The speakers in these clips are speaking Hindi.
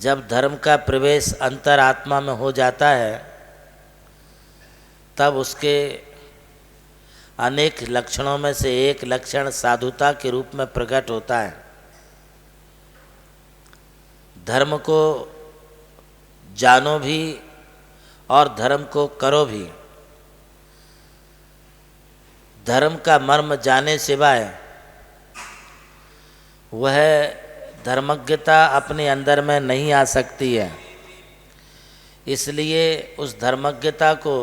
जब धर्म का प्रवेश अंतरात्मा में हो जाता है तब उसके अनेक लक्षणों में से एक लक्षण साधुता के रूप में प्रकट होता है। धर्म को जानो भी और धर्म को करो भी। धर्म का मर्म जाने सिवाय वह धर्मज्ञता अपने अंदर में नहीं आ सकती है। इसलिए उस धर्मज्ञता को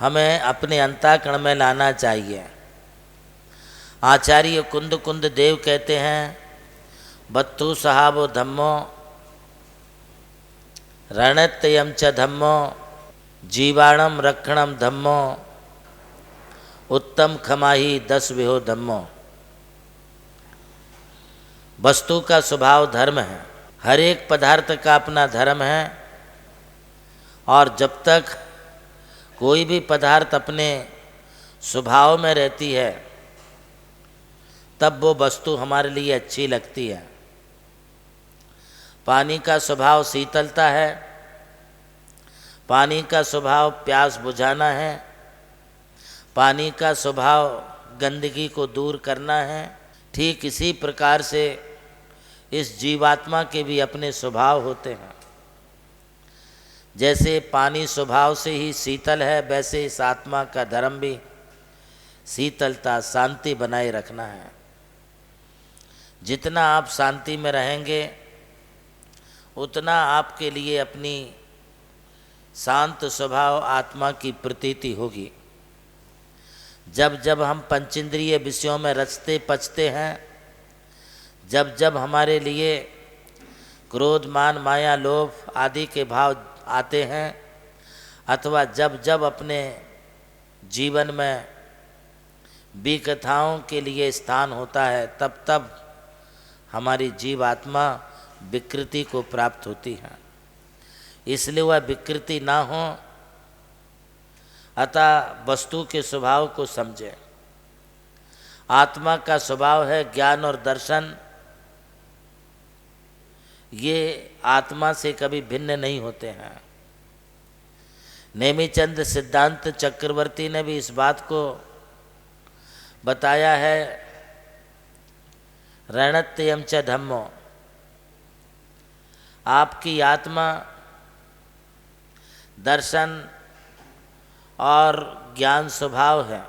हमें अपने अंतःकरण में लाना चाहिए। आचार्य कुंद कुंद देव कहते हैं, बत्तु सहाबो धम्मो रणत्ययम च धम्मो जीवाणम रक्षणम धम्मो उत्तम खमाही 10 विहो धम्मो। वस्तु का स्वभाव धर्म है, हर एक पदार्थ का अपना धर्म है, और जब तक कोई भी पदार्थ अपने स्वभाव में रहती है तब वो वस्तु हमारे लिए अच्छी लगती है। पानी का स्वभाव शीतलता है, पानी का स्वभाव प्यास बुझाना है, पानी का स्वभाव गंदगी को दूर करना है। ठीक इसी प्रकार से इस जीवात्मा के भी अपने स्वभाव होते हैं। जैसे पानी स्वभाव से ही शीतल है, वैसे इस आत्मा का धर्म भी शीतलता शांति बनाए रखना है। जितना आप शांति में रहेंगे उतना आपके लिए अपनी शांत स्वभाव आत्मा की प्रतीति होगी। जब जब हम पंचेंद्रिय विषयों में रचते पचते हैं, जब जब हमारे लिए क्रोध मान माया लोभ आदि के भाव आते हैं, अथवा जब जब अपने जीवन में विकथाओं के लिए स्थान होता है, तब तब हमारी जीवात्मा विकृति को प्राप्त होती है। इसलिए वह विकृति ना हो, अतः वस्तु के स्वभाव को समझें। आत्मा का स्वभाव है ज्ञान और दर्शन, ये आत्मा से कभी भिन्न नहीं होते हैं। नेमिचंद सिद्धांत चक्रवर्ती ने भी इस बात को बताया है, रणत्ययम च धम्मो। आपकी आत्मा दर्शन और ज्ञान स्वभाव है,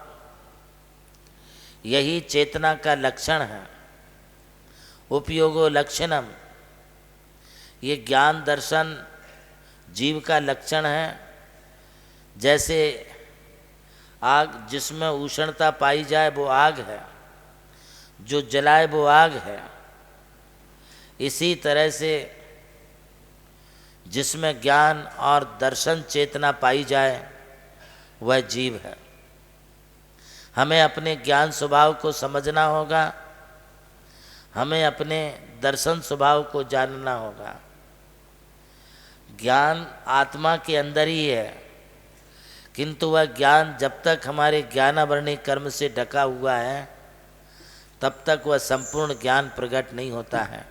यही चेतना का लक्षण है। उपयोगो लक्षणम, ये ज्ञान दर्शन जीव का लक्षण है। जैसे आग जिसमें उष्णता पाई जाए वो आग है, जो जलाए वो आग है। इसी तरह से जिसमें ज्ञान और दर्शन चेतना पाई जाए वह जीव है। हमें अपने ज्ञान स्वभाव को समझना होगा, हमें अपने दर्शन स्वभाव को जानना होगा। ज्ञान आत्मा के अंदर ही है, किंतु वह ज्ञान जब तक हमारे ज्ञानावरणी कर्म से ढका हुआ है तब तक वह संपूर्ण ज्ञान प्रकट नहीं होता है।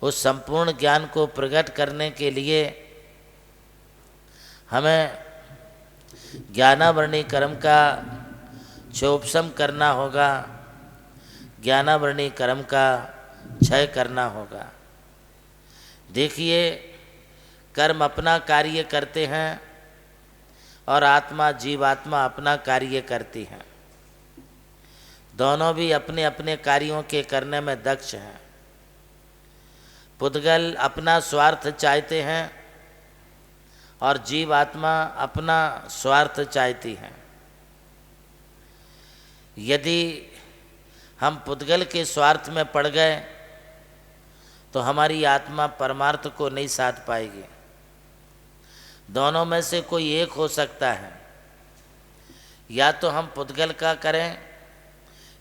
उस संपूर्ण ज्ञान को प्रकट करने के लिए हमें ज्ञानावरणी कर्म का क्षोभशम करना होगा, ज्ञानावरणी कर्म का क्षय करना होगा। देखिए, कर्म अपना कार्य करते हैं और आत्मा जीवात्मा अपना कार्य करती है। दोनों भी अपने अपने कार्यों के करने में दक्ष हैं। पुद्गल अपना स्वार्थ चाहते हैं और जीवात्मा अपना स्वार्थ चाहती है। यदि हम पुद्गल के स्वार्थ में पड़ गए तो हमारी आत्मा परमार्थ को नहीं साध पाएगी। दोनों में से कोई एक हो सकता है, या तो हम पुद्गल का करें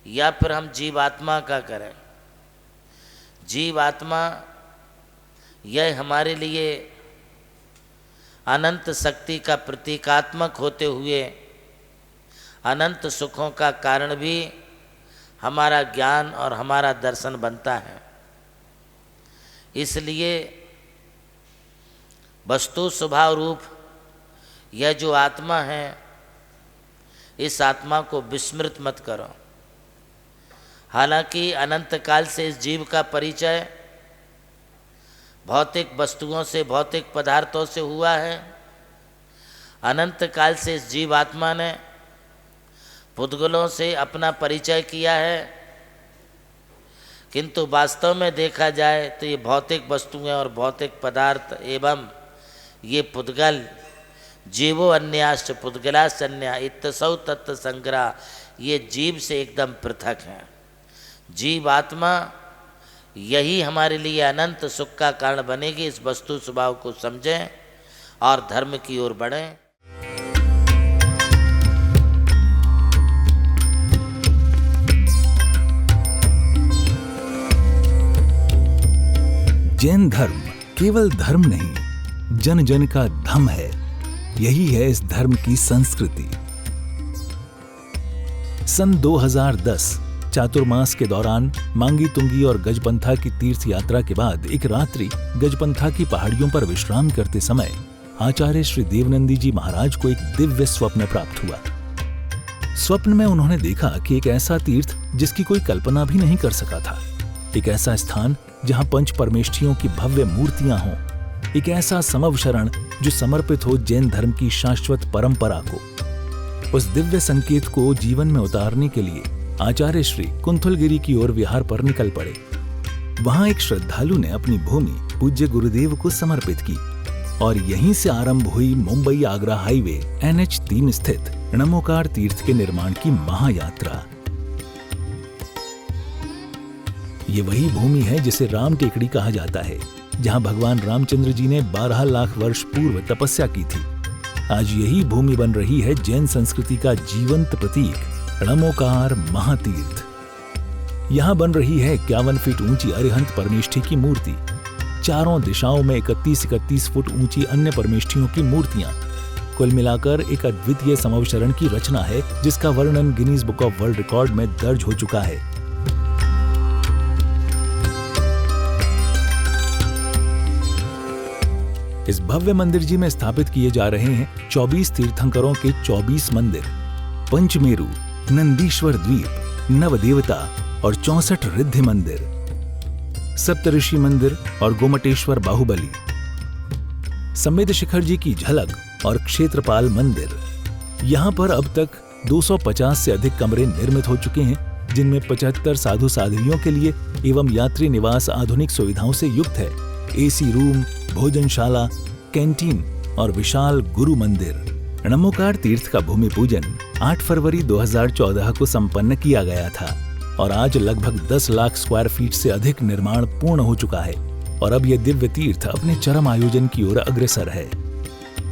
या फिर हम जीवात्मा का करें। जीवात्मा यह हमारे लिए अनंत शक्ति का प्रतीकात्मक होते हुए अनंत सुखों का कारण भी हमारा ज्ञान और हमारा दर्शन बनता है। इसलिए वस्तु स्वभाव रूप यह जो आत्मा है, इस आत्मा को विस्मृत मत करो। हालांकि अनंत काल से इस जीव का परिचय भौतिक वस्तुओं से, भौतिक पदार्थों से हुआ है। अनंत काल से इस जीव आत्मा ने पुद्गलों से अपना परिचय किया है, किंतु वास्तव में देखा जाए तो ये भौतिक वस्तुएं और भौतिक पदार्थ एवं ये पुद्गल जीवो अन्याश्च पुद्गलाश्चन्या इत्तसौ तत्व संग्रह, ये जीव से एकदम पृथक हैं। जीव आत्मा यही हमारे लिए अनंत सुख का कारण बनेगी। इस वस्तु स्वभाव को समझें और धर्म की ओर बढ़ें। जैन धर्म केवल धर्म नहीं, जन जन का धम है। यही है इस धर्म की संस्कृति। सन 2010 चातुर्मास के दौरान मांगी तुंगी और गजपंथा की तीर्थ यात्रा के बाद एक रात्रि गजपंथा की पहाड़ियों पर विश्राम करते समय आचार्य श्री देवनंदी जी महाराज को एक दिव्य स्वप्न प्राप्त हुआ। स्वप्न में उन्होंने देखा कि एक ऐसा तीर्थ जिसकी कोई कल्पना भी नहीं कर सका था, एक ऐसा स्थान जहां पंच परमेष्ठियों की भव्य मूर्तियां हों, एक ऐसा समव शरण जो समर्पित हो जैन धर्म की शाश्वत परंपरा को। उस दिव्य संकेत को जीवन में उतारने के लिए आचार्य श्री कुंथलगिरी की ओर विहार पर निकल पड़े। वहां एक श्रद्धालु ने अपनी भूमि पूज्य गुरुदेव को समर्पित की और यहीं से आरंभ हुई मुंबई आगरा हाईवे NH3 स्थित णमोकार तीर्थ के निर्माण की महायात्रा। ये वही भूमि है जिसे राम टेकड़ी कहा जाता है, जहां भगवान रामचंद्र जी ने 12 लाख वर्ष पूर्व तपस्या की थी। आज यही भूमि बन रही है जैन संस्कृति का जीवंत प्रतीक णमोकार महातीर्थ। यहां बन रही है 51 फीट ऊंची अरिहंत परमेष्ठी की मूर्ति, चारों दिशाओं में 31-31 फुट ऊंची अन्य परमेष्ठियों की मूर्तियां। कुल मिलाकर एक अद्वितीय समवशरण की रचना है, जिसका वर्णन Guinness book of world record में दर्ज हो चुका है। इस भव्य मंदिर जी में स्थापित किए जा रहे हैं 24 तीर्थंकरों के 24 मंदिर, पंचमेरु, नंदीश्वर द्वीप, नवदेवता और 64 रिद्धि मंदिर, सप्तऋषि मंदिर और गोमटेश्वर बाहुबली, संमेद शिखर जी की झलक और क्षेत्रपाल मंदिर। यहाँ पर अब तक 250 से अधिक कमरे निर्मित हो चुके हैं, जिनमें 75 साधु साध्वियों के लिए एवं यात्री निवास आधुनिक सुविधाओं से युक्त है। AC रूम, भोजनशाला, कैंटीन और विशाल गुरु मंदिर। णमोकार तीर्थ का भूमि पूजन 8 फरवरी 2014 को संपन्न किया गया था और आज लगभग 10 लाख स्क्वायर फीट से अधिक निर्माण पूर्ण हो चुका है और अब यह दिव्य तीर्थ अपने चरम आयोजन की ओर अग्रसर है।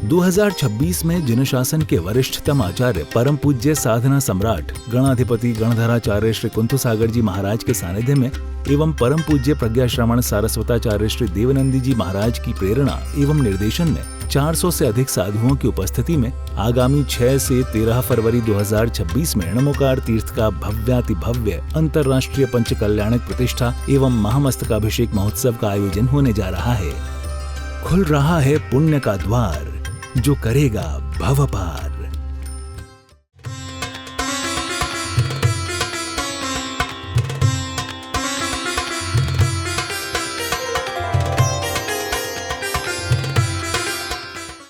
2026 में जिन शासन के वरिष्ठतम आचार्य परम पूज्य साधना सम्राट गणाधिपति गणधराचार्य श्री कुंथु सागर जी महाराज के सानिध्य में एवं परम पूज्य प्रज्ञा श्रवण सारस्वताचार्य श्री देवनंदी जी महाराज की प्रेरणा एवं निर्देशन में 400 से अधिक साधुओं की उपस्थिति में आगामी 6 से 13 फरवरी 2026 में णमोकार तीर्थ का भव्याति भव्य अंतर्राष्ट्रीय पंच कल्याणक प्रतिष्ठा एवं महामस्तकाभिषेक महोत्सव का आयोजन होने जा रहा है। खुल रहा है पुण्य का द्वार, जो करेगा भव पार।